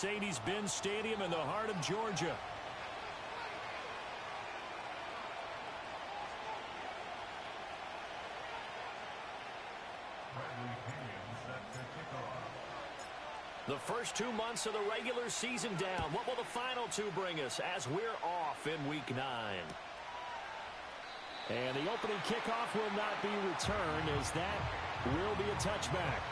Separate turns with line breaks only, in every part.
Mercedes-Benz Stadium in the heart of Georgia. The first 2 months of the regular season down. What will the final two bring us as we're off in Week 9? And the opening kickoff will not be returned, as that will be a touchback.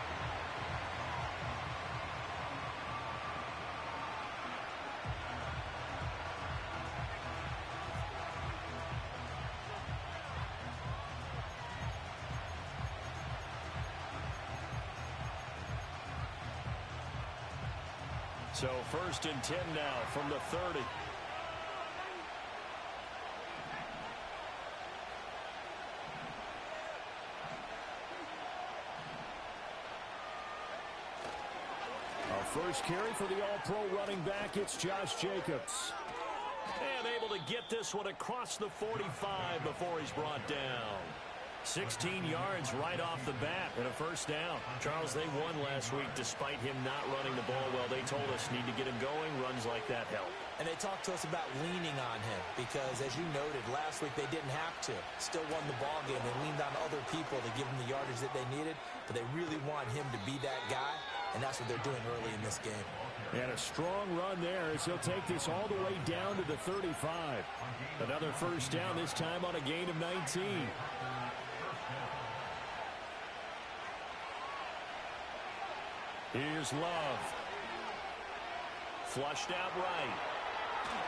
So 1st and 10 now from the 30. Our first carry for the All-Pro running back, it's Josh Jacobs. And able to get this one across the 45 before he's brought down. 16 yards right off the bat and a first down. Charles, they won last week despite him not running the ball well. They told us need to get him going. Runs like that help.
And they talked to us about leaning on him because, as you noted, last week they didn't have to. Still won the ball game. They leaned on other people to give them the yardage that they needed, but they really want him to be that guy, and that's what they're doing early in this game.
And a strong run there as he'll take this all the way down to the 35. Another first down, this time on a gain of 19. Here's Love. Flushed out right.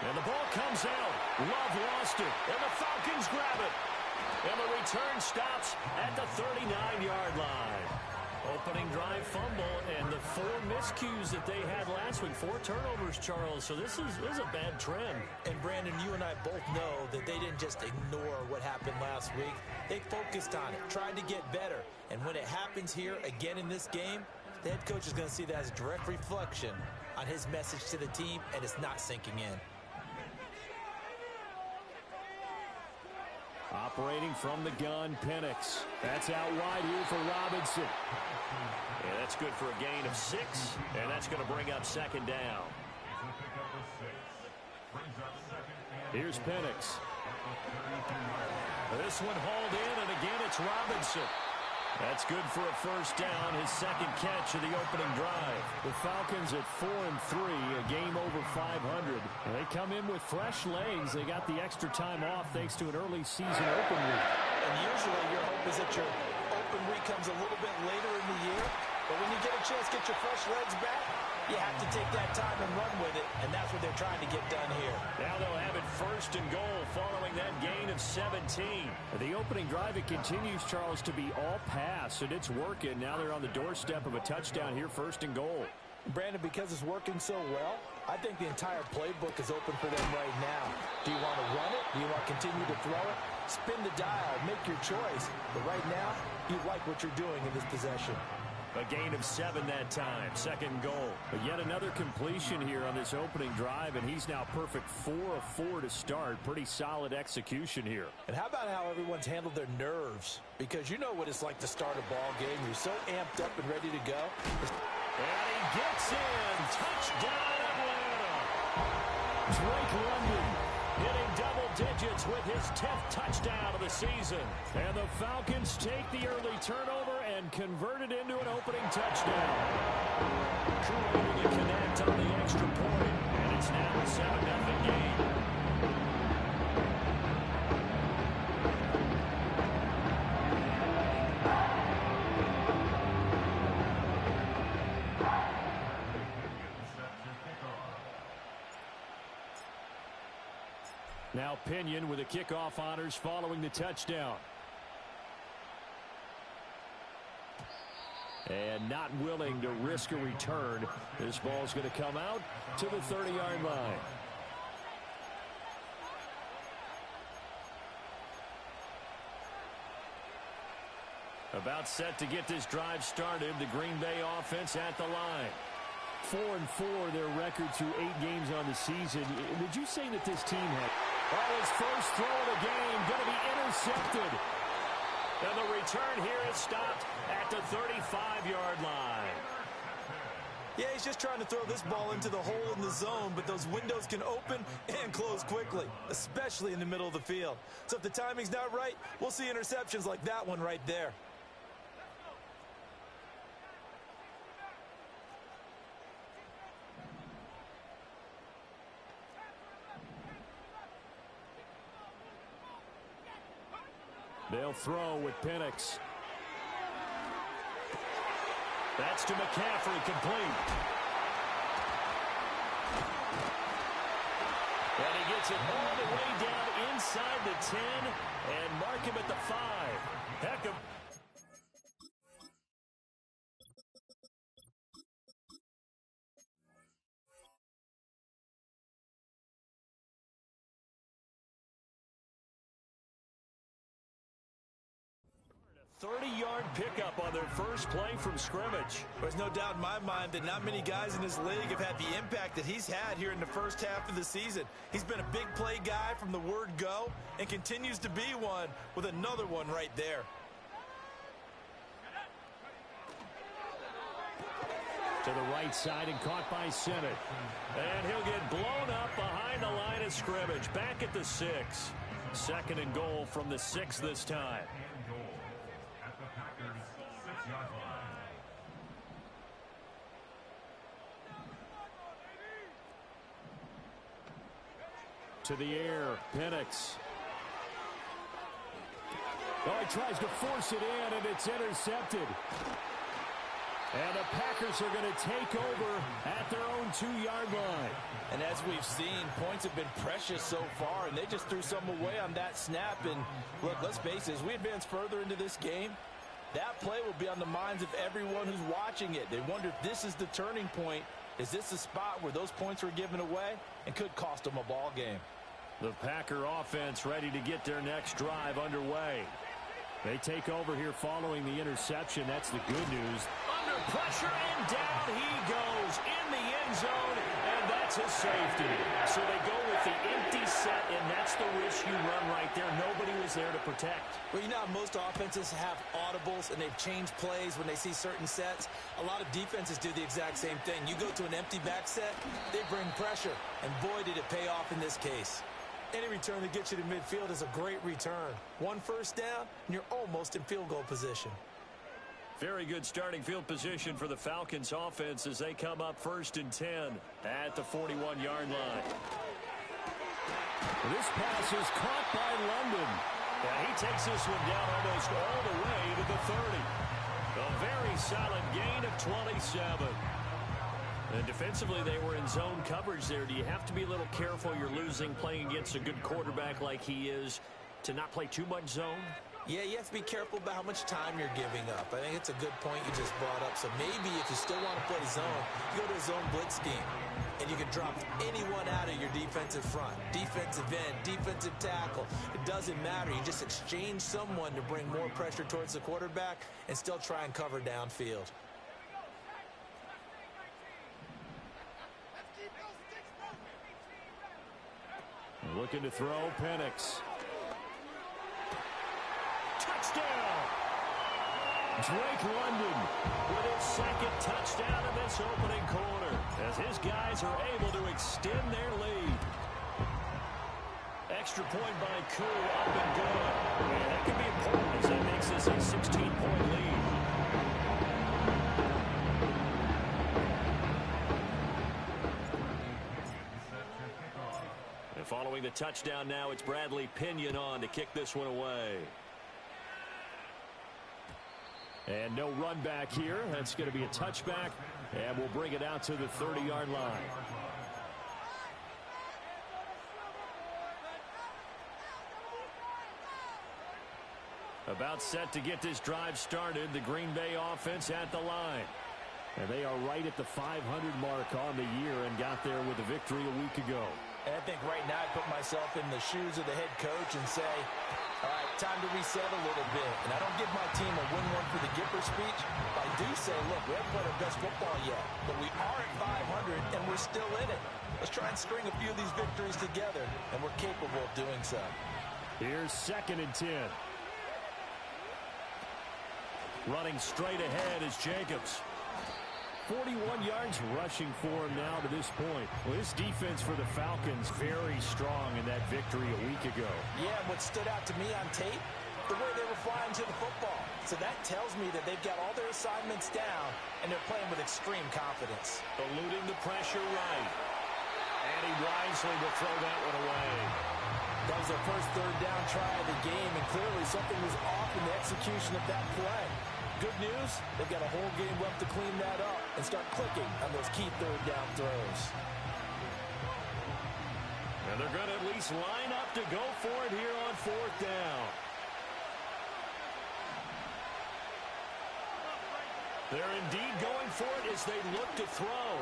And the ball comes out. Love lost it. And the Falcons grab it. And the return stops at the 39-yard line. Opening drive fumble and the 4 miscues that they had last week. 4 turnovers, Charles. So this is a bad trend.
And Brandon, you and I both know that they didn't just ignore what happened last week. They focused on it, tried to get better. And when it happens here again in this game, the head coach is going to see that as a direct reflection on his message to the team, and it's not sinking in.
Operating from the gun, Penix. That's out wide here for Robinson. Yeah, that's good for a gain of 6, and that's going to bring up 2nd down. Here's Penix. This one hauled in, and again it's Robinson. That's good for a first down, his 2nd catch of the opening drive. The Falcons at 4-3, a game over 500. And they come in with fresh legs. They got the extra time off thanks to an early season open week.
And usually your hope is that your open week comes a little bit later in the year. But when you get a chance to get your fresh legs back, you have to take that time and run with it, and that's what they're trying to get done here.
Now they'll have it 1st and goal following that gain of 17. The opening drive, it continues, Charles, to be all pass, and it's working. Now they're on the doorstep of a touchdown here, 1st and goal.
Brandon, because it's working so well, I think the entire playbook is open for them right now. Do you want to run it? Do you want to continue to throw it? Spin the dial, make your choice. But right now, you like what you're doing in this possession.
A gain of 7 that time, 2nd goal. But yet another completion here on this opening drive, and he's now perfect 4 of 4 to start. Pretty solid execution here.
And how about how everyone's handled their nerves? Because you know what it's like to start a ball game. You're so amped up and ready to go.
And he gets in. Touchdown, Atlanta. Drake London hitting double digits with his 10th touchdown of the season. And the Falcons take the early turnover and convert it into an opening touchdown. Crew able to connect on the extra point, and it's now a 7-0 game. Now Pinion with the kickoff honors following the touchdown. And not willing to risk a return. This ball's going to come out to the 30-yard line. About set to get this drive started. The Green Bay offense at the line. 4-4 their record through 8 games on the season. Would you say that this team had... Oh, his first throw of the game going to be intercepted. And the return here is stopped at the 35-yard line.
Yeah, he's just trying to throw this ball into the hole in the zone, but those windows can open and close quickly, especially in the middle of the field. So if the timing's not right, we'll see interceptions like that one right there.
They'll throw with Penix. That's to McCaffrey, complete. And he gets it all the way down inside the 10 and mark him at the 5. Heck of... a 30-yard pickup on their first play from scrimmage.
There's no doubt in my mind that not many guys in this league have had the impact that he's had here in the first half of the season. He's been a big play guy from the word go and continues to be one with another one right there.
To the right side and caught by Sennett. And he'll get blown up behind the line of scrimmage. Back at the 6. 2nd and goal from the 6 this time. To the air, Penix. Oh, he tries to force it in, and it's intercepted. And the Packers are going to take over at their own 2-yard line.
And as we've seen, points have been precious so far, and they just threw some away on that snap. And look, let's face it, as we advance further into this game, that play will be on the minds of everyone who's watching it. They wonder if this is the turning point. Is this a spot where those points were given away and could cost them a ball game?
The Packer offense ready to get their next drive underway. They take over here following the interception. That's the good news. Under pressure, and down he goes in the end zone, and that's his safety. So they go with the empty set, and that's the risk you run right there. Nobody was there to protect.
Well, you know how most offenses have audibles, and they've changed plays when they see certain sets. A lot of defenses do the exact same thing. You go to an empty back set, they bring pressure, and boy, did it pay off in this case. Any return that gets you to midfield is a great return. 1 first down, and you're almost in field goal position.
Very good starting field position for the Falcons offense as they come up 1st and 10 at the 41-yard line. This pass is caught by London. And he takes this one down almost all the way to the 30. A very solid gain of 27. And defensively, they were in zone coverage there. Do you have to be a little careful? You're losing playing against a good quarterback like he is to not play too much zone?
Yeah, you have to be careful about how much time you're giving up. I think it's a good point you just brought up. So maybe if you still want to play zone, you go to a zone blitz scheme. And you can drop anyone out of your defensive front. Defensive end, defensive tackle. It doesn't matter. You just exchange someone to bring more pressure towards the quarterback and still try and cover downfield.
Looking to throw, Penix. Touchdown! Drake London with his 2nd touchdown in this opening quarter as his guys are able to extend their lead. Extra point by Koo, up and good. And that could be important as that makes this a 16-point lead. And following the touchdown now, it's Bradley Pinion on to kick this one away. And no run back here. That's going to be a touchback, and we'll bring it out to the 30-yard line. About set to get this drive started. The Green Bay offense at the line. And they are right at the 500 mark on the year and got there with a victory a week ago.
And I think right now I put myself in the shoes of the head coach and say, all right, time to reset a little bit. And I don't give my team a win one for the Gipper speech. But I do say, look, we haven't played our best football yet. But we are at 500, and we're still in it. Let's try and string a few of these victories together, and we're capable of doing so.
Here's 2nd and 10. Running straight ahead is Jacobs. 41 yards rushing for him now to this point. Well, this defense for the Falcons very strong in that victory a week ago.
Yeah, what stood out to me on tape, the way they were flying to the football. So that tells me that they've got all their assignments down, and they're playing with extreme confidence.
Eluding the pressure right. And he wisely will throw that one away.
That was their first third down try of the game, and clearly something was off in the execution of that play. Good news, they've got a whole game left to clean that up and start clicking on those key third down throws.
And they're going to at least line up to go for it here on fourth down. They're indeed going for it as they look to throw.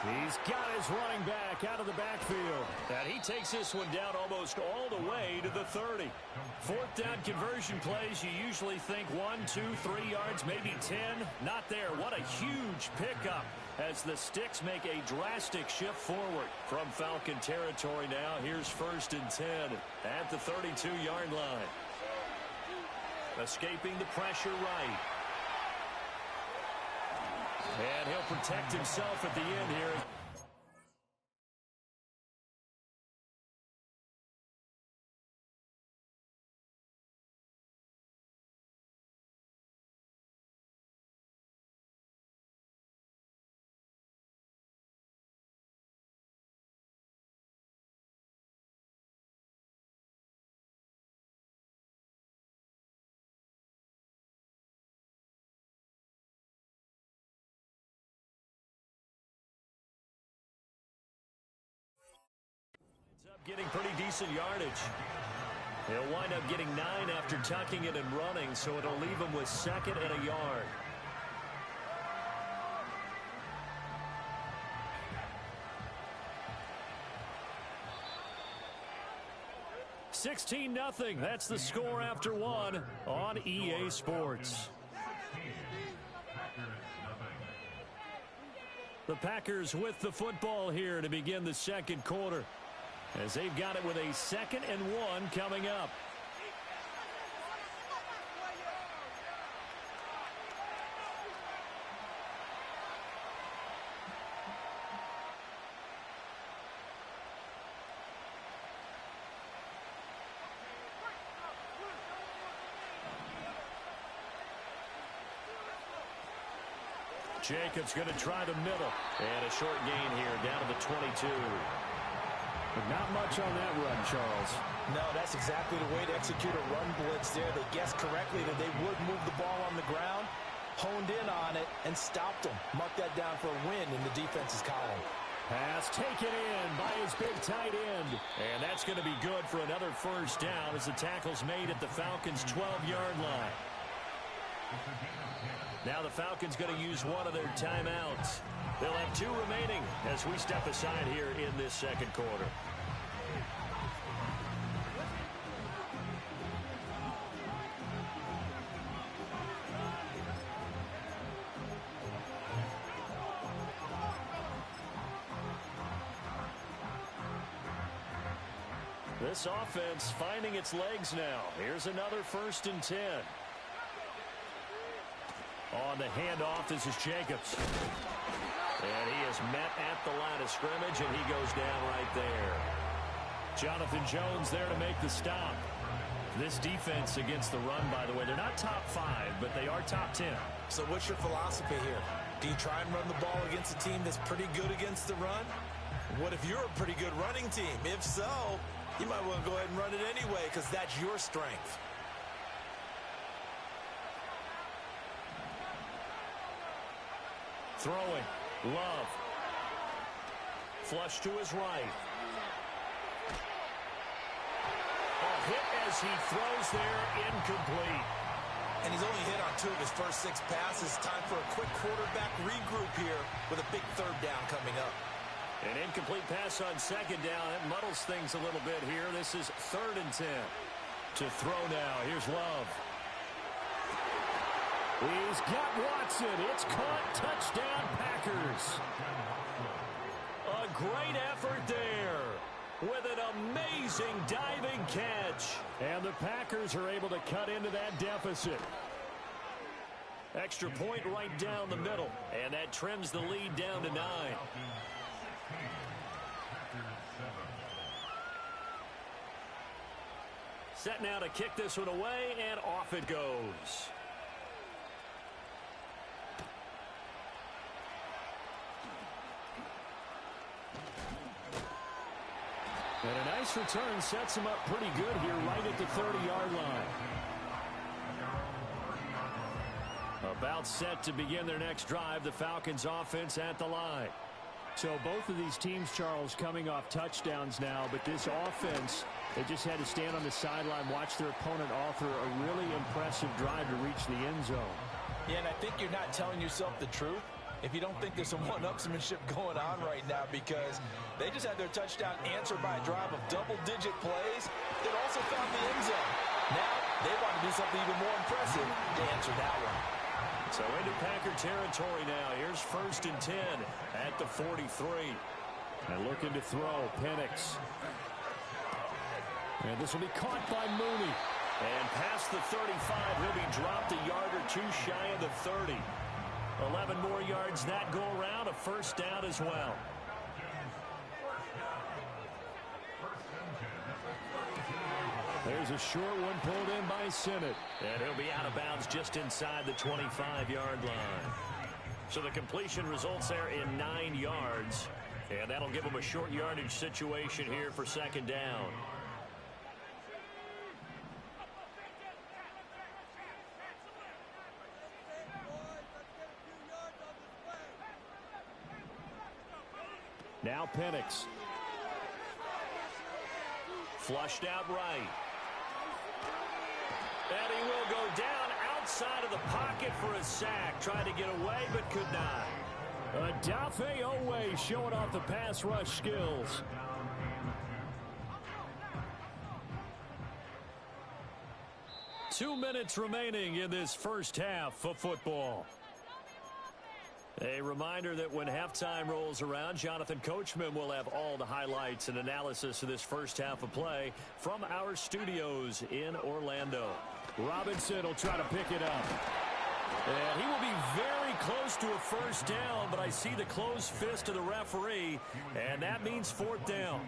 He's got his running back out of the backfield. And he takes this one down almost all the way to the 30. Fourth down conversion plays, you usually think 1, 2, 3 yards, maybe 10. Not there. What a huge pickup as the Sticks make a drastic shift forward from Falcon territory now. Here's 1st and 10 at the 32-yard line. Escaping the pressure right. And he'll protect himself at the end here. Getting pretty decent yardage. He'll wind up getting 9 after tucking it and running, so it'll leave him with 2nd and a yard. $16-0. That's the score after 1 on EA Sports. The Packers with the football here to begin the second quarter, as they've got it with a 2nd and 1 coming up. Jacobs going to try the middle. And a short gain here down to the 22. But not much on that run, Charles.
No, that's exactly the way to execute a run blitz there. They guessed correctly that they would move the ball on the ground, honed in on it, and stopped them. Mark that down for a win in the defense's column.
Pass taken in by his big tight end. And that's going to be good for another first down as the tackle's made at the Falcons' 12-yard line. Now the Falcons going to use one of their timeouts. They'll have 2 remaining as we step aside here in this second quarter. This offense finding its legs now. Here's another 1st and 10. On the handoff, this is Jacobs. And he is met at the line of scrimmage, and he goes down right there. Jonathan Jones there to make the stop. This defense against the run, by the way, they're not top 5, but they are top 10.
So what's your philosophy here? Do you try and run the ball against a team that's pretty good against the run? What if you're a pretty good running team? If so, you might want to go ahead and run it anyway because that's your strength.
Throwing. Love. Flush to his right. A hit as he throws there, incomplete.
And he's only hit on 2 of his first 6 passes. Time for a quick quarterback regroup here with a big third down coming up.
An incomplete pass on 2nd down. It muddles things a little bit here. This is 3rd and 10. To throw now. Here's Love. He's got Watson. It's caught. Touchdown, Packers. A great effort there with an amazing diving catch. And the Packers are able to cut into that deficit. Extra point right down the middle, and that trims the lead down to 9. Set now to kick this one away, and off it goes. And a nice return sets him up pretty good here right at the 30-yard line. About set to begin their next drive, the Falcons offense at the line.
So both of these teams, Charles, coming off touchdowns now, but this offense, they just had to stand on the sideline, watch their opponent offer a really impressive drive to reach the end zone.
Yeah, and I think you're not telling yourself the truth if you don't think there's some one-upsmanship going on right now, because they just had their touchdown answered by a drive of double-digit plays that also found the end zone. Now they want to do something even more impressive to answer that one.
So into Packer territory now. Here's 1st and 10 at the 43. And looking to throw, Penix. And this will be caught by Mooney. And past the 35, he'll be dropped a yard or two shy of the 30. 11 more yards that go around, a first down as well. There's a short one pulled in by Sinnott. And he'll be out of bounds just inside the 25-yard line. So the completion results there in 9 yards. And that'll give him a short yardage situation here for 2nd down. Now Penix. Flushed out right. And he will go down outside of the pocket for a sack. Tried to get away, but could not. Odafe Oweh showing off the pass rush skills. Two minutes remaining in this first half of football. A reminder that when halftime rolls around, Jonathan Coachman will have all the highlights and analysis of this first half of play from our studios in Orlando. Robinson will try to pick it up. And he will be very close to a first down, but I see the closed fist of the referee, and that means 4th down.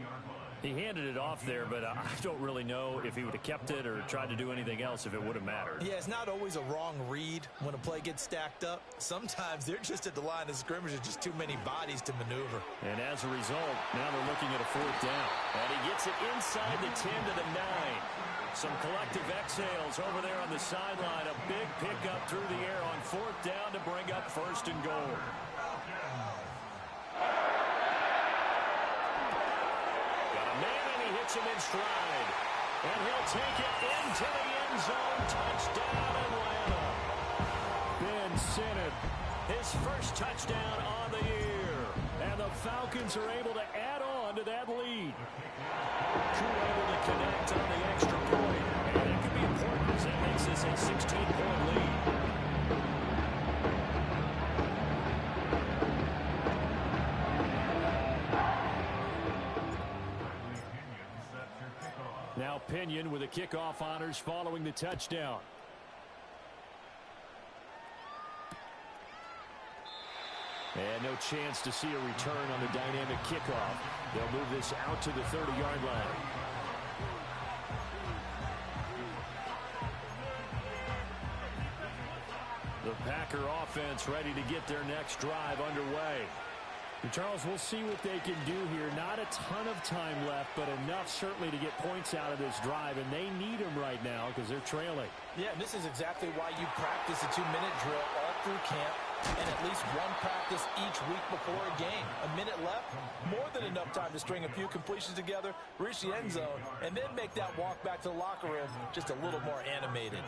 He handed it off there, but I don't really know if he would have kept it or tried to do anything else if it would have mattered.
Yeah, it's not always a wrong read when a play gets stacked up. Sometimes they're just at the line of scrimmage with just too many bodies to maneuver.
And as a result, now they're looking at a 4th down. And he gets it inside the 10 to the 9. Some collective exhales over there on the sideline. A big pickup through the air on 4th down to bring up 1st and goal. Hits him in stride. And he'll take it into the end zone. Touchdown, Atlanta. Ben Sinnott, his first touchdown on the year. And the Falcons are able to add on to that lead. Crew able to connect on the extra point. And it could be important as that makes this a 16-point lead. Now Pinion with the kickoff honors following the touchdown. And no chance to see a return on the dynamic kickoff. They'll move this out to the 30-yard line. The Packer offense ready to get their next drive underway. And Charles, we'll see what they can do here. Not a ton of time left, but enough certainly to get points out of this drive, and they need them right now because they're trailing.
Yeah, and this is exactly why you practice a 2-minute drill all through camp and at least one practice each week before a game. A minute left, more than enough time to string a few completions together, reach the end zone, and then make that walk back to the locker room just a little more animated.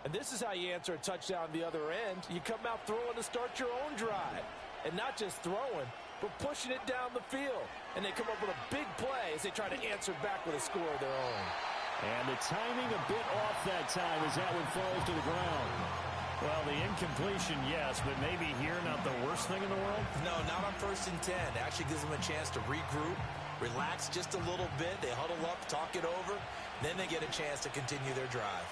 And this is how you answer a touchdown on the other end. You come out throwing to start your own drive. And not just throwing, but pushing it down the field. And they come up with a big play as they try to answer back with a score of their own.
And the timing a bit off that time as that one falls to the ground. Well, the incompletion, yes, but maybe here not the worst thing in the world?
No, not on 1st and 10. It actually gives them a chance to regroup, relax just a little bit. They huddle up, talk it over. Then they get a chance to continue their drive.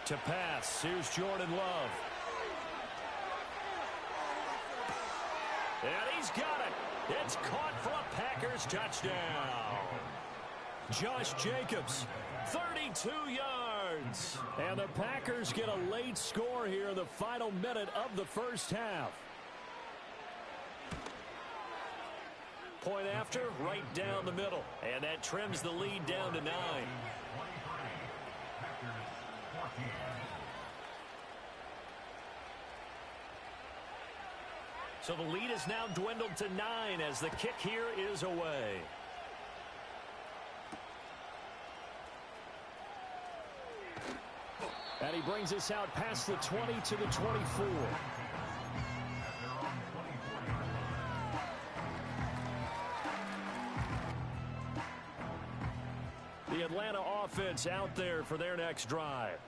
To pass, here's Jordan Love. And he's got it. It's caught for a Packers touchdown. Josh Jacobs, 32 yards. And the Packers get a late score here in the final minute of the first half. Point after, right down the middle. And that trims the lead down to 9. So the lead is now dwindled to 9 as the kick here is away. And he brings us out past the 20 to the 24. The Atlanta offense out there for their next drive.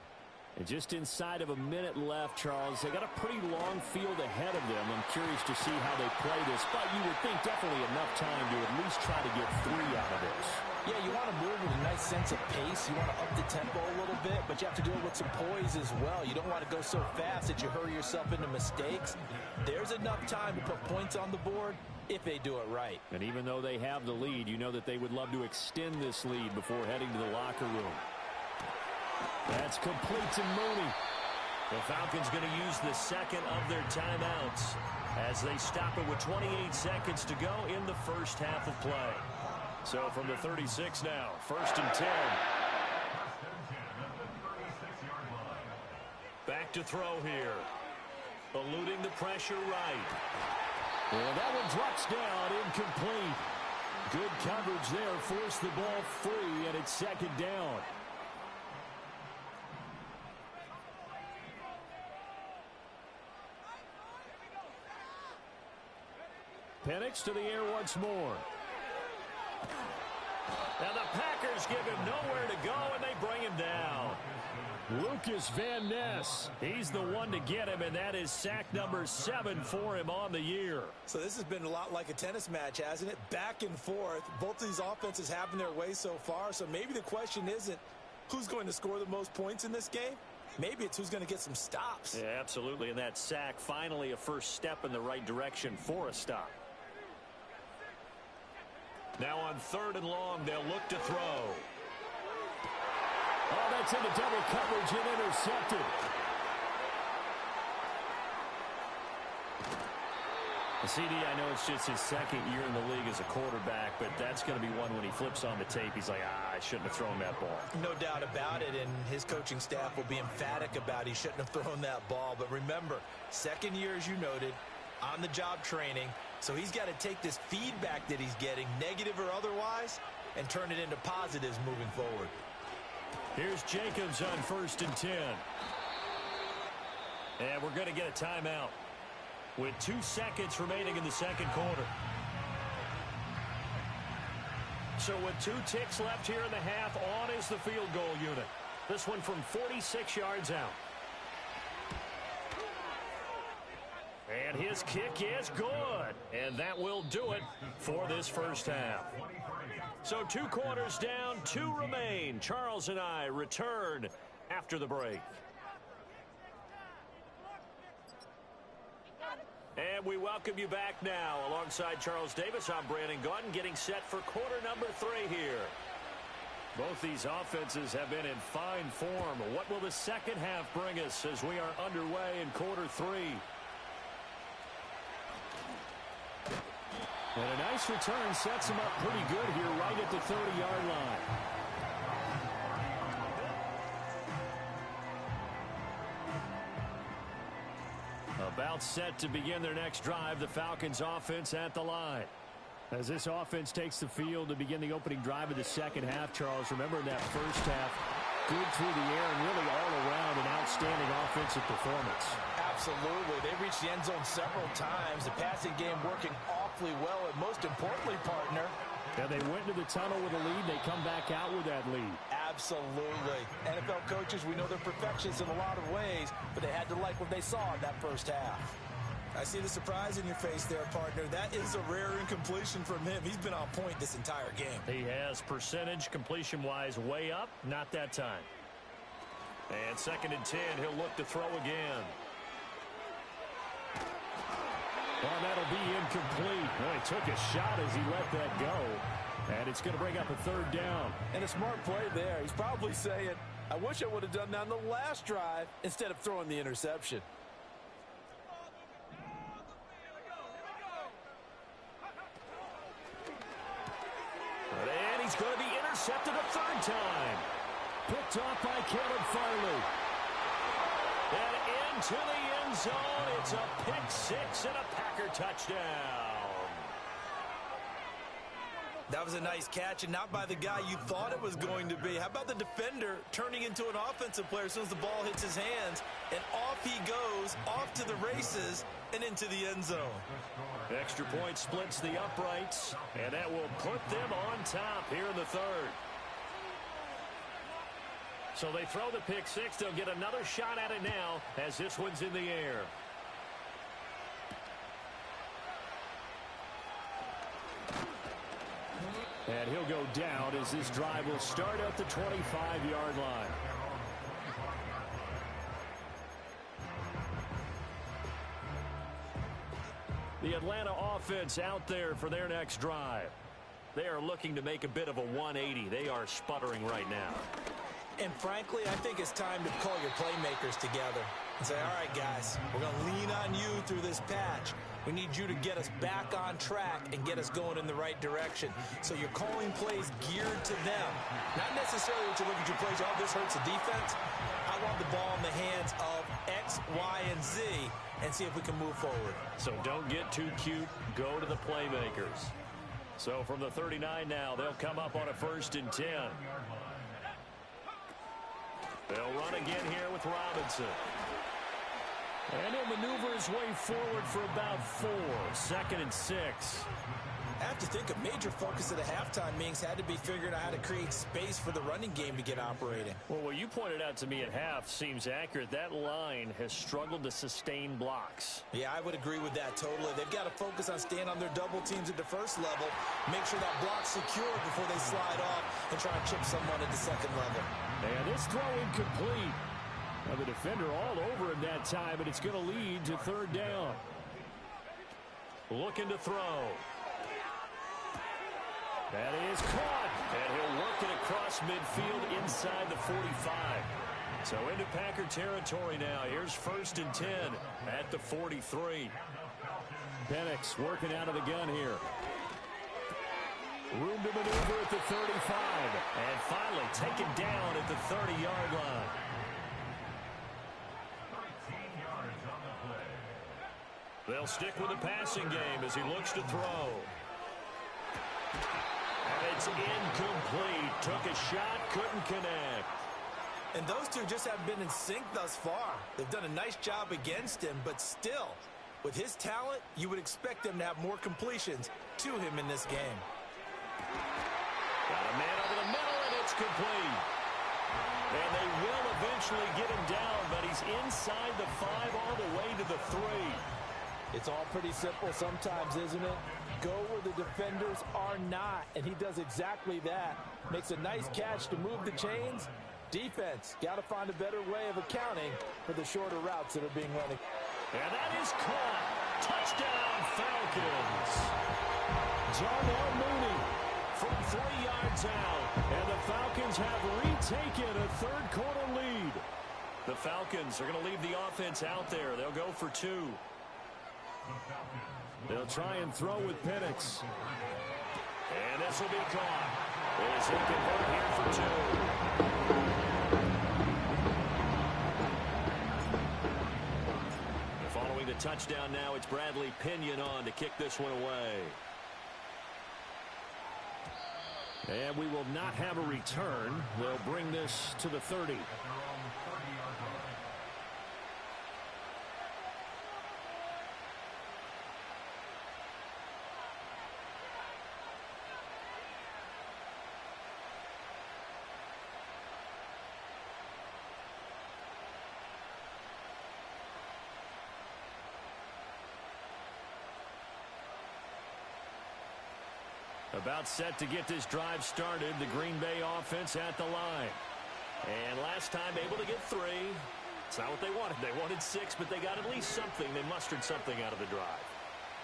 And just inside of a minute left, Charles, they got a pretty long field ahead of them. I'm curious to see how they play this, but you would think definitely enough time to at least try to get 3 out of this.
Yeah, you want to move with a nice sense of pace. You want to up the tempo a little bit, but you have to do it with some poise as well. You don't want to go so fast that you hurry yourself into mistakes. There's enough time to put points on the board if they do it right.
And even though they have the lead, you know that they would love to extend this lead before heading to the locker room. That's complete to Mooney. The Falcons going to use the second of their timeouts as they stop it with 28 seconds to go in the first half of play. So from the 36 now, 1st and 10. Back to throw here. Eluding the pressure right. And that one drops down, incomplete. Good coverage there, forced the ball free, and it's 2nd down. Penix to the air once more. Now the Packers give him nowhere to go, and they bring him down. Lucas Van Ness, he's the one to get him, and that is sack number 7 for him on the year.
So this has been a lot like a tennis match, hasn't it? Back and forth. Both of these offenses having their way so far, so maybe the question isn't who's going to score the most points in this game. Maybe it's who's going to get some stops.
Yeah, absolutely, and that sack finally a first step in the right direction for a stop. Now on 3rd and long, they'll look to throw. Oh, that's into double coverage and intercepted. CD, I know it's just his 2nd year in the league as a quarterback, but that's going to be one when he flips on the tape. He's like, I shouldn't have thrown that ball.
No doubt about it, and his coaching staff will be emphatic about he shouldn't have thrown that ball. But remember, 2nd year, as you noted, on-the-job training. So he's got to take this feedback that he's getting, negative or otherwise, and turn it into positives moving forward.
Here's Jacobs on 1st and 10. And we're going to get a timeout with 2 seconds remaining in the 2nd quarter. So with 2 ticks left here in the half, on is the field goal unit. This one from 46 yards out. And his kick is good. And that will do it for this first half. So 2 quarters down, 2 remain. Charles and I return after the break. And we welcome you back now. Alongside Charles Davis, I'm Brandon Gaudin, getting set for quarter number 3 here. Both these offenses have been in fine form. What will the second half bring us as we are underway in quarter 3? And a nice return sets him up pretty good here right at the 30-yard line. About set to begin their next drive, the Falcons offense at the line. As this offense takes the field to begin the opening drive of the second half, Charles, remember in that first half, good through the air and really all around an outstanding offensive performance.
Absolutely. They reached the end zone several times. The passing game working awfully well, and most importantly, partner,
yeah, they went to the tunnel with a lead. They come back out with that lead.
Absolutely. NFL coaches, we know they're perfectionists in a lot of ways, but they had to like what they saw in that first half. I see the surprise in your face there, partner. That is a rare incompletion from him. He's been on point this entire game.
He has percentage completion-wise way up. Not that time. And 2nd and 10, he'll look to throw again. Well, that'll be incomplete. Well, he took a shot as he let that go. And it's going to bring up a 3rd down.
And a smart play there. He's probably saying, I wish I would have done that on the last drive instead of throwing the interception.
And he's going to be intercepted a 3rd time. Picked off by Caleb Farley. And into the end zone. It's a pick 6 and a Packer touchdown.
That was a nice catch, and not by the guy you thought it was going to be. How about the defender turning into an offensive player as soon as the ball hits his hands, and off he goes, off to the races, and into the end zone.
Extra point splits the uprights, and that will put them on top here in the 3rd. So they throw the pick 6. They'll get another shot at it now as this one's in the air. And he'll go down as this drive will start at the 25-yard line. The Atlanta offense out there for their next drive. They are looking to make a bit of a 180. They are sputtering right now.
And frankly, I think it's time to call your playmakers together and say, all right, guys, we're going to lean on you through this patch. We need you to get us back on track and get us going in the right direction. So you're calling plays geared to them. Not necessarily what you look at your plays, oh, this hurts the defense. I want the ball in the hands of X, Y, and Z and see if we can move forward.
So don't get too cute. Go to the playmakers. So from the 39 now, they'll come up on a 1st and 10. They'll run again here with Robinson. And he'll maneuver his way forward for about 4. 2nd and 6.
I have to think a major focus of the halftime meetings had to be figuring out how to create space for the running game to get operating.
Well, what you pointed out to me at half seems accurate. That line has struggled to sustain blocks.
Yeah, I would agree with that totally. They've got to focus on staying on their double teams at the 1st level, make sure that block's secure before they slide off and try and chip someone at the 2nd level.
And this throw incomplete. Now the defender all over him that time, and it's going to lead to 3rd down. Looking to throw. That is caught, and he'll work it across midfield inside the 45. So into Packer territory now. Here's 1st and 10 at the 43. Penix working out of the gun here. Room to maneuver at the 35. And finally taken down at the 30-yard line. They'll stick with the passing game as he looks to throw. And it's incomplete. Took a shot, couldn't connect.
And those two just haven't been in sync thus far. They've done a nice job against him, but still, with his talent, you would expect them to have more completions to him in this game.
Got a man over the middle, and it's complete. And they will eventually get him down, but he's inside the 5 all the way to the 3.
It's all pretty simple sometimes, isn't it? Go where the defenders are not, and he does exactly that. Makes a nice catch to move the chains. Defense, got to find a better way of accounting for the shorter routes that are being run.
And that is caught. Touchdown, Falcons. Darnell Mooney from 3 yards out, and the Falcons have retaken a 3rd quarter lead. The Falcons are going to leave the offense out there. They'll go for 2. They'll try and throw with Penix. And this will be caught. As he convert here for 2. Following the touchdown now, it's Bradley Pinion on to kick this one away. And we will not have a return. They'll bring this to the 30. About set to get this drive started. The Green Bay offense at the line. And last time able to get 3. It's not what they wanted. They wanted 6, but they got at least something. They mustered something out of the drive.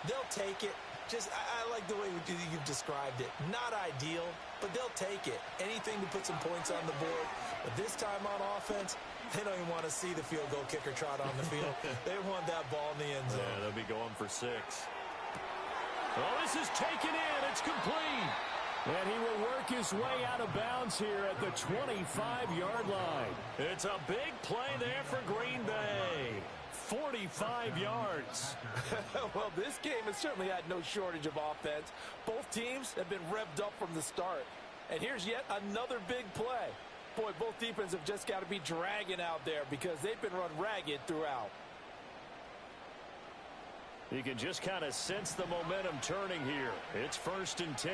They'll take it. I like the way you've described it. Not ideal, but they'll take it. Anything to put some points on the board. But this time on offense, they don't even want to see the field goal kicker trot on the field. They want that ball in the end zone.
Yeah, they'll be going for 6. Oh, this is taken in. It's complete. And he will work his way out of bounds here at the 25-yard line. It's a big play there for Green Bay. 45 yards.
Well, this game has certainly had no shortage of offense. Both teams have been revved up from the start. And here's yet another big play. Boy, both defenses have just got to be dragging out there because they've been run ragged throughout.
You can just kind of sense the momentum turning here. It's 1st and 10.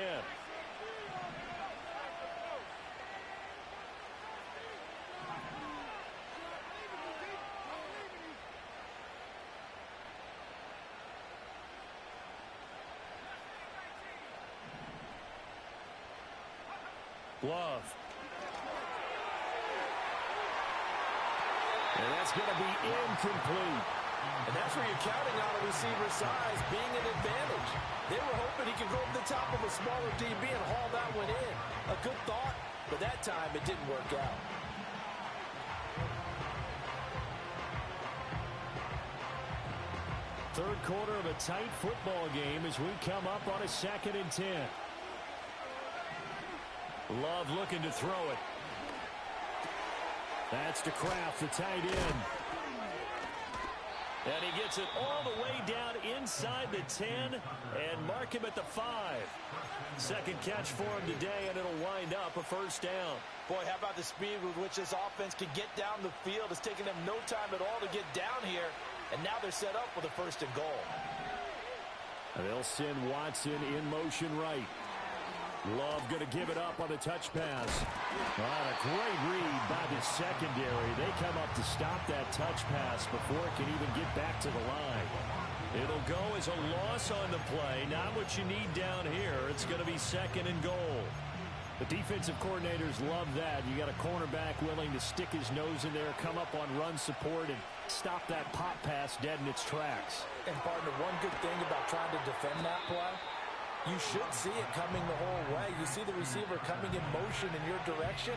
Love. And that's going to be incomplete.
And that's where you're counting on a receiver's size being an advantage. They were hoping he could go over the top of a smaller DB and haul that one in. A good thought, but that time it didn't work out.
Third quarter of a tight football game as we come up on a 2nd and 10. Love looking to throw it. That's to Kraft, the tight end. And he gets it all the way down inside the 10 and mark him at the 5. Second catch for him today, and it'll wind up a 1st down.
Boy, how about the speed with which this offense can get down the field? It's taken them no time at all to get down here, and now they're set up for the 1st and goal.
They'll send Watson in motion right. Love going to give it up on the touch pass. A great read by the secondary. They come up to stop that touch pass before it can even get back to the line. It'll go as a loss on the play. Not what you need down here. It's going to be 2nd and goal. The defensive coordinators love that. You got a cornerback willing to stick his nose in there, come up on run support, and stop that pop pass dead in its tracks.
And, partner, one good thing about trying to defend that play, you should see it coming the whole way. You see the receiver coming in motion in your direction.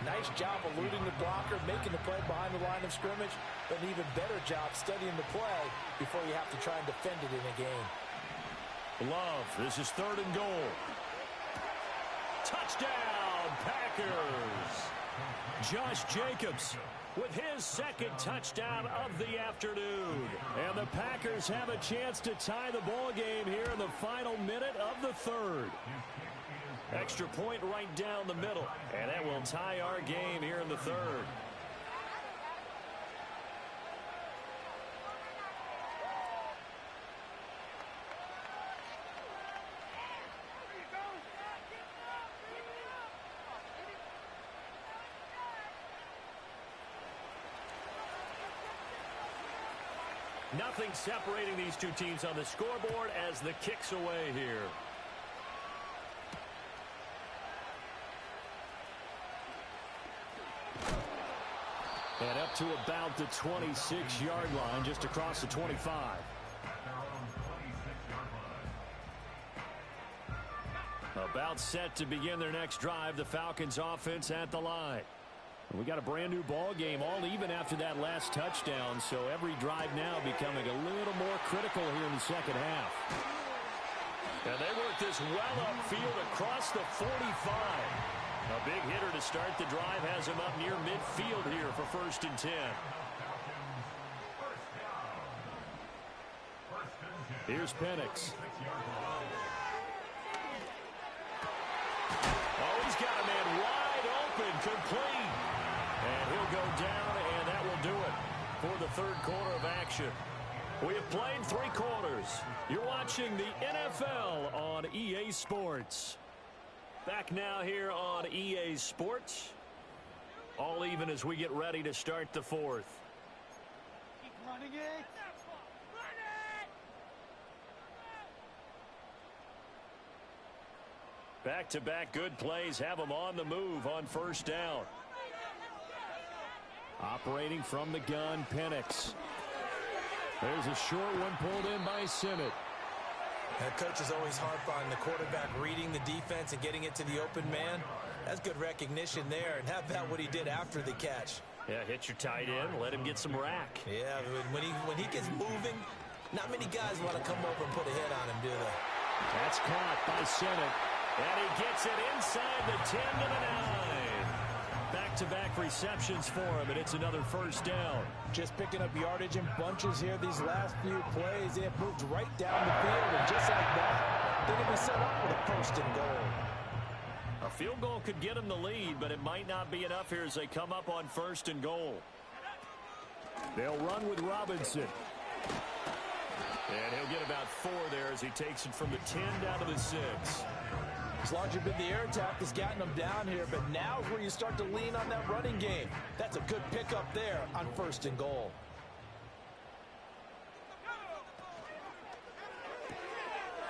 Nice job eluding the blocker, making the play behind the line of scrimmage, but an even better job studying the play before you have to try and defend it in a game.
Love, this is 3rd and goal. Touchdown, Packers. Josh Jacobs with his 2nd touchdown of the afternoon. And the Packers have a chance to tie the ball game here in the final minute of the 3rd. Extra point right down the middle, and that will tie our game here in the 3rd. Nothing separating these two teams on the scoreboard as the kick's away here. And up to about the 26-yard line, just across the 25. About set to begin their next drive, the Falcons offense at the line. We got a brand new ball game, all even after that last touchdown, so every drive now becoming a little more critical here in the 2nd half. And they work this well upfield across the 45. A big hitter to start the drive has him up near midfield here for 1st and 10. Here's Penix. Oh, he's got a man wide open, complete. And he'll go down, and that will do it for the 3rd quarter of action. We have played 3 quarters. You're watching the NFL on EA Sports. Back now here on EA Sports. All even as we get ready to start the 4th.
Keep running it.
Back-to-back good plays have them on the move on 1st down. Operating from the gun, Penix. There's a short one pulled in by Simmett.
That coach is always harp on the quarterback reading the defense and getting it to the open man. That's good recognition there. And how about what he did after the catch?
Yeah, hit your tight end, let him get some rack.
Yeah, when he gets moving, not many guys want to come over and put a hit on him, do they?
That's caught by Simmett. And he gets it inside the 10 to the 9. Back-to-back receptions for him, and it's another first down.
Just picking up yardage in bunches here these last few plays. They have moved right down the field, and just like that, they're going to be set up with a first and goal.
A field goal could get him the lead, but it might not be enough here as they come up on first and goal. They'll run with Robinson. And he'll get about 4 there as he takes it from the 10 down to the 6.
As long as you've been the air attack that's gotten them down here, but now is where you start to lean on that running game. That's a good pickup there on first and goal.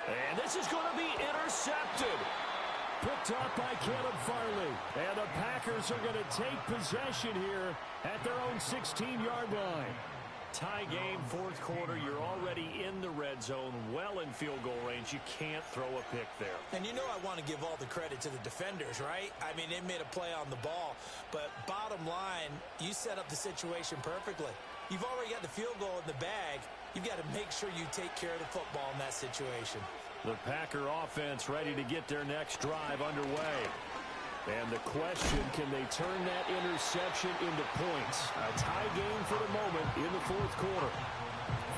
And this is going to be intercepted. Picked up by Caleb Farley. And the Packers are going to take possession here at their own 16-yard line. Tie game, fourth quarter. You're already in the red zone, well in field goal range. You can't throw a pick there.
And you know I want to give all the credit to the defenders, right? I mean, they made a play on the ball. But bottom line, you set up the situation perfectly. You've already got the field goal in the bag. You've got to make sure you take care of the football in that situation.
The Packer offense ready to get their next drive underway. And the question, can they turn that interception into points? A tie game for the moment in the fourth quarter.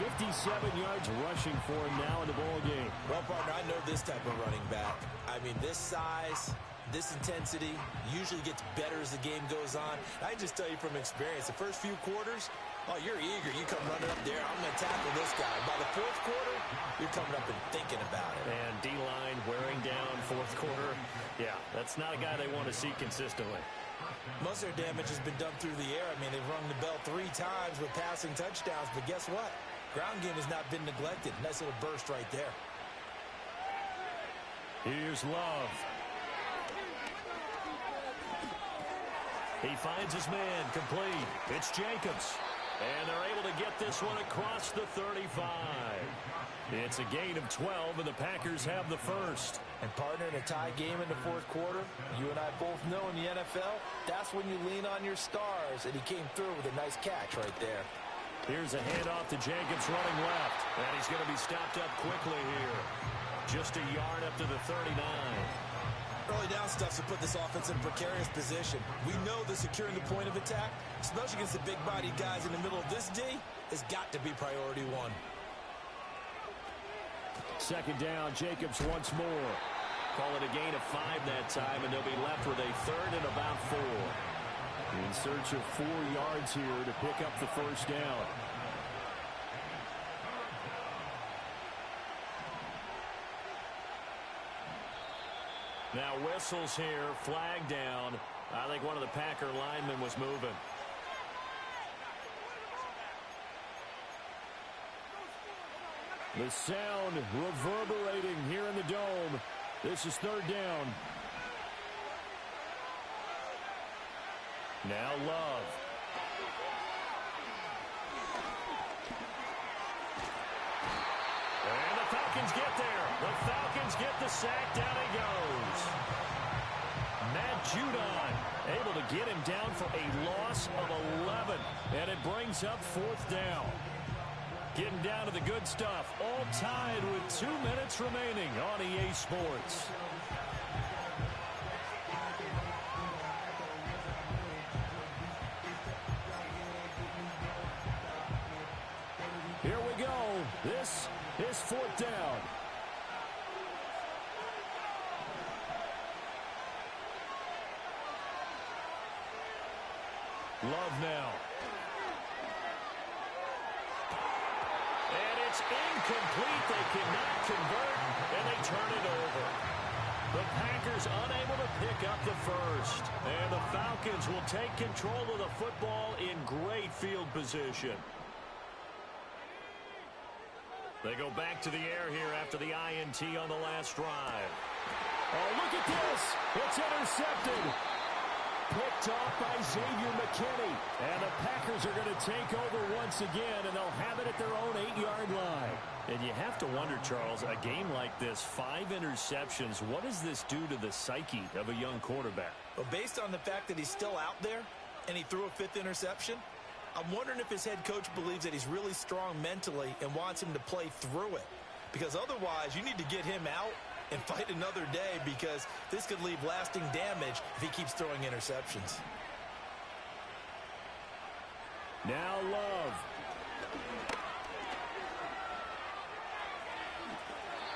57 yards rushing for him now in the ball game.
Well, partner, I know this type of running back. I mean, this size, this intensity usually gets better as the game goes on. I can just tell you from experience, the first few quarters, oh, you're eager. You come running up there. I'm going to tackle this guy. By the fourth quarter, you're coming up and thinking about it.
And D-line wearing down fourth quarter. Yeah, that's not a guy they want to see consistently.
Most of their damage has been done through the air. I mean, they've rung the bell 3 times with passing touchdowns. But guess what? Ground game has not been neglected. Nice little burst right there.
Here's Love. He finds his man complete. It's Jacobs. And they're able to get this one across the 35. It's a gain of 12, and the Packers have the first.
And partner, in a tie game in the fourth quarter, you and I both know in the NFL, that's when you lean on your stars. And he came through with a nice catch right there.
Here's a handoff to Jacobs running left. And he's going to be stopped up quickly here. Just a yard up to the 39.
Early down stuff to put this offense in precarious position. We know that securing the point of attack, especially against the big-bodied guys in the middle of this D, has got to be priority 1.
Second down, Jacobs once more. Call it a gain of 5 that time, and they'll be left with a third and about 4. In search of 4 yards here to pick up the first down. Now whistles here, flag down. I think one of the Packer linemen was moving. The sound reverberating here in the dome. This is third down. Now Love. And the Falcons get there. The Falcons get the sack. Down he goes. Matt Judon able to get him down for a loss of 11. And it brings up fourth down. Getting down to the good stuff. All tied with 2 minutes remaining on EA Sports. Here we go. This is fourth down. Love now. And it's incomplete. They cannot convert, and they turn it over. The Packers unable to pick up the first. And the Falcons will take control of the football in great field position. They go back to the air here after the INT on the last drive. Oh, look at this. It's intercepted. Picked off by Xavier McKinney. And the Packers are going to take over once again, and they'll have it at their own 8-yard line.
And you have to wonder, Charles, a game like this, 5 interceptions, what does this do to the psyche of a young quarterback?
Well, based on the fact that he's still out there and he threw a 5th interception, I'm wondering if his head coach believes that he's really strong mentally and wants him to play through it. Because otherwise, you need to get him out and fight another day, because this could leave lasting damage if he keeps throwing interceptions.
Now Love.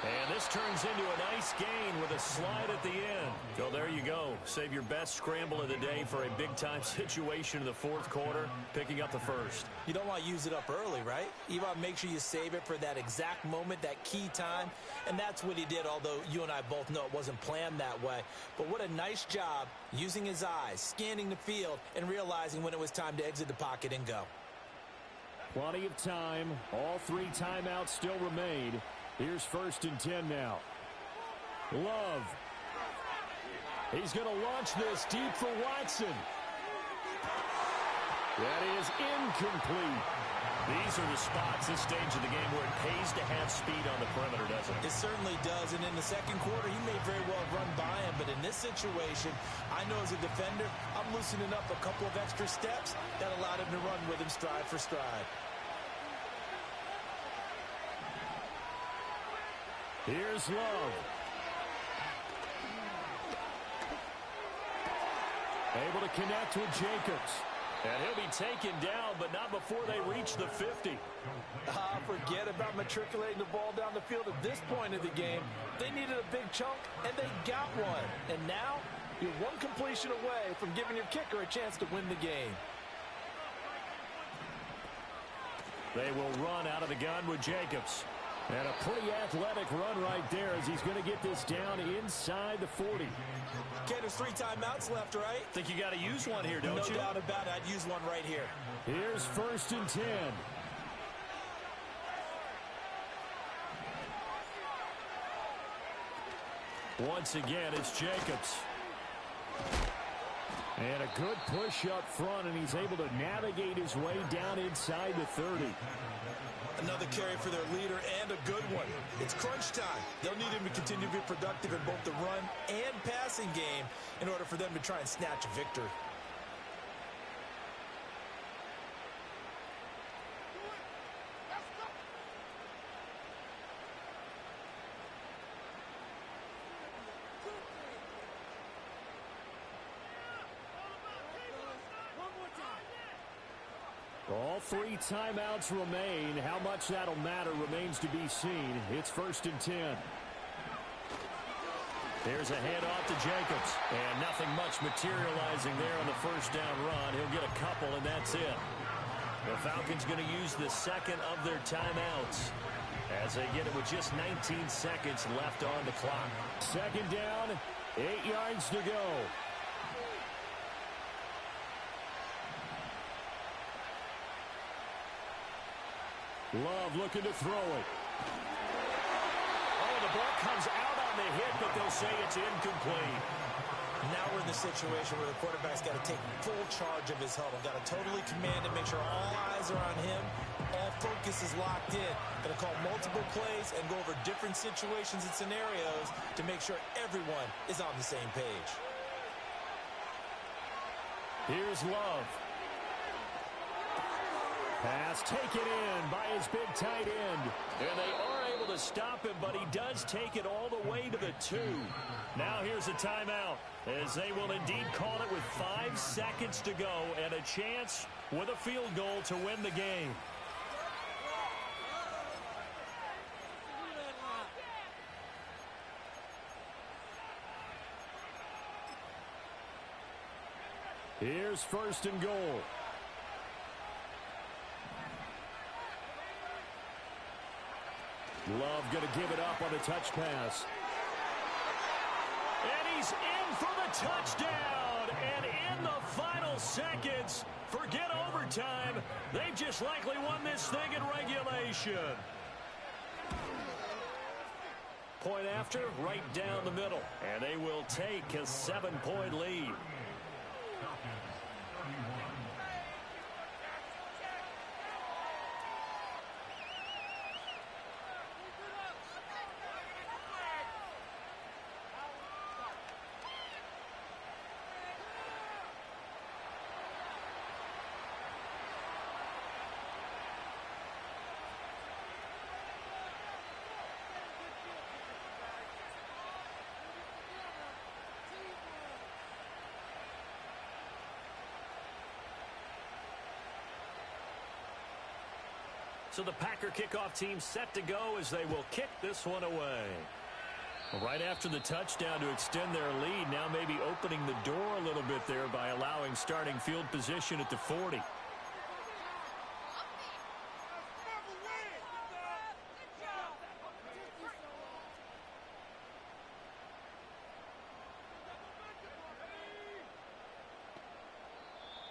And this turns into a nice gain with a slide at the end. So there you go. Save your best scramble of the day for a big-time situation in the 4th quarter, picking up the 1st.
You don't want to use it up early, right? You want to make sure you save it for that exact moment, that key time. And that's what he did, although you and I both know it wasn't planned that way. But what a nice job using his eyes, scanning the field, and realizing when it was time to exit the pocket and go.
Plenty of time. All 3 timeouts still remain. Here's 1st and 10 now. Love. He's going to launch this deep for Watson. That is incomplete.
These are the spots, this stage of the game, where it pays to have speed on the perimeter, doesn't it?
It certainly does, and in the 2nd quarter, he may very well run by him, but in this situation, I know as a defender, I'm loosening up a couple of extra steps that allowed him to run with him stride for stride.
Here's Love. Able to connect with Jacobs.
And he'll be taken down, but not before they reach the 50.
Forget about matriculating the ball down the field at this point of the game. They needed a big chunk, and they got one. And now, you're one completion away from giving your kicker a chance to win the game.
They will run out of the gun with Jacobs. And a pretty athletic run right there as he's going to get this down inside the 40.
Okay, there's 3 timeouts left, right?
Think you got to use one here, don't you?
No doubt about it. I'd use one right here.
Here's 1st and 10. Once again, it's Jacobs. And a good push up front, and he's able to navigate his way down inside the 30.
Another carry for their leader, and a good one. It's crunch time. They'll need him to continue to be productive in both the run and passing game in order for them to try and snatch a victory.
All 3 timeouts remain. How much that'll matter remains to be seen. It's 1st and 10.
There's a handoff to Jacobs. And nothing much materializing there on the 1st down run. He'll get a couple, and that's it. The Falcons going to use the 2nd of their timeouts as they get it with just 19 seconds left on the clock.
2nd down, 8 yards to go. Love looking to throw it.
Oh, the ball comes out on the hit, but they'll say it's incomplete.
Now we're in the situation where the quarterback's got to take full charge of his huddle. Got to totally command and make sure all eyes are on him. All focus is locked in. Going to call multiple plays and go over different situations and scenarios to make sure everyone is on the same page.
Here's Love. Pass taken in by his big tight end.
And they are able to stop him, but he does take it all the way to the 2. Now here's a timeout, as they will indeed call it with 5 seconds to go and a chance with a field goal to win the game.
Here's 1st and goal. Love going to give it up on a touch pass.
And he's in for the touchdown. And in the final seconds, forget overtime. They've just likely won this thing in regulation. Point after, right down the middle. And they will take a 7-point lead.
So the Packer kickoff team set to go as they will kick this one away. Right after the touchdown to extend their lead, now maybe opening the door a little bit there by allowing starting field position at the 40.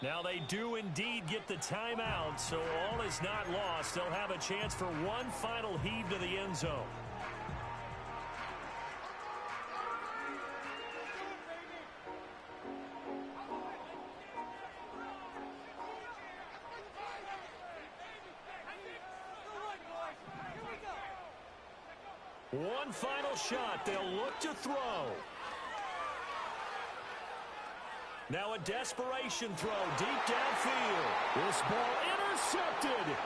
Now they do indeed get the timeout, so all is not lost. They'll have a chance for one final heave to the end zone. One final shot. They'll look to throw. Now a desperation throw deep downfield. This ball intercepted.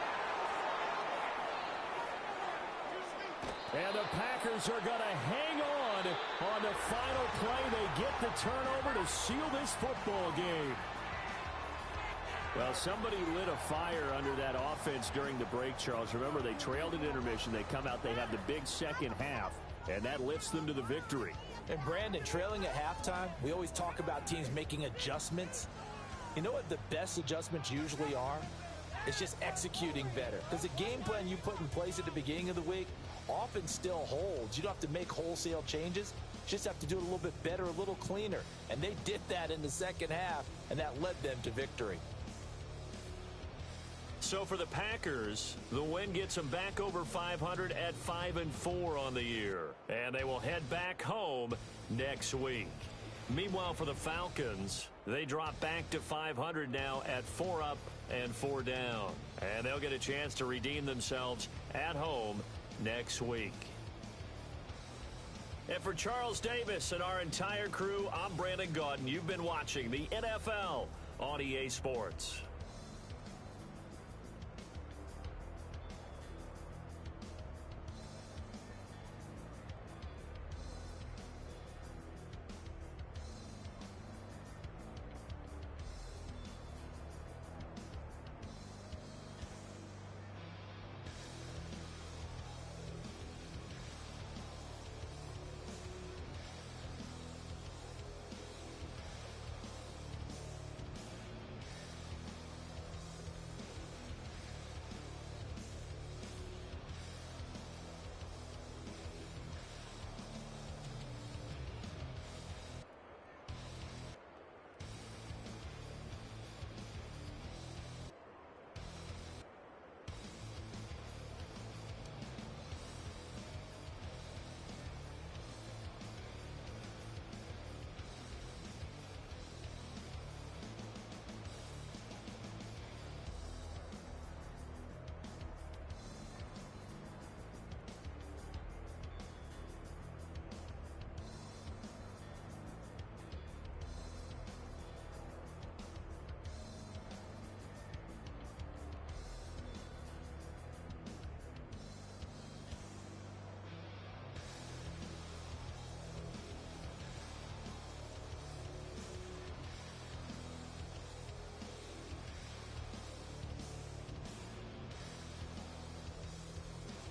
And the Packers are going to hang on the final play. They get the turnover to seal this football game. Well, somebody lit a fire under that offense during the break, Charles. Remember, they trailed at intermission. They come out, they have the big second half, and that lifts them to the victory.
And Brandon, trailing at halftime, we always talk about teams making adjustments. You know what the best adjustments usually are? It's just executing better. Because the game plan you put in place at the beginning of the week often still holds. You don't have to make wholesale changes. You just have to do it a little bit better, a little cleaner. And they did that in the second half, and that led them to victory.
So for the Packers, the win gets them back over 500 at 5-4 on the year. And they will head back home next week. Meanwhile, for the Falcons, they drop back to 500 now at 4 up and 4 down. And they'll get a chance to redeem themselves at home next week. And for Charles Davis and our entire crew, I'm Brandon Gaudin. You've been watching the NFL on EA Sports.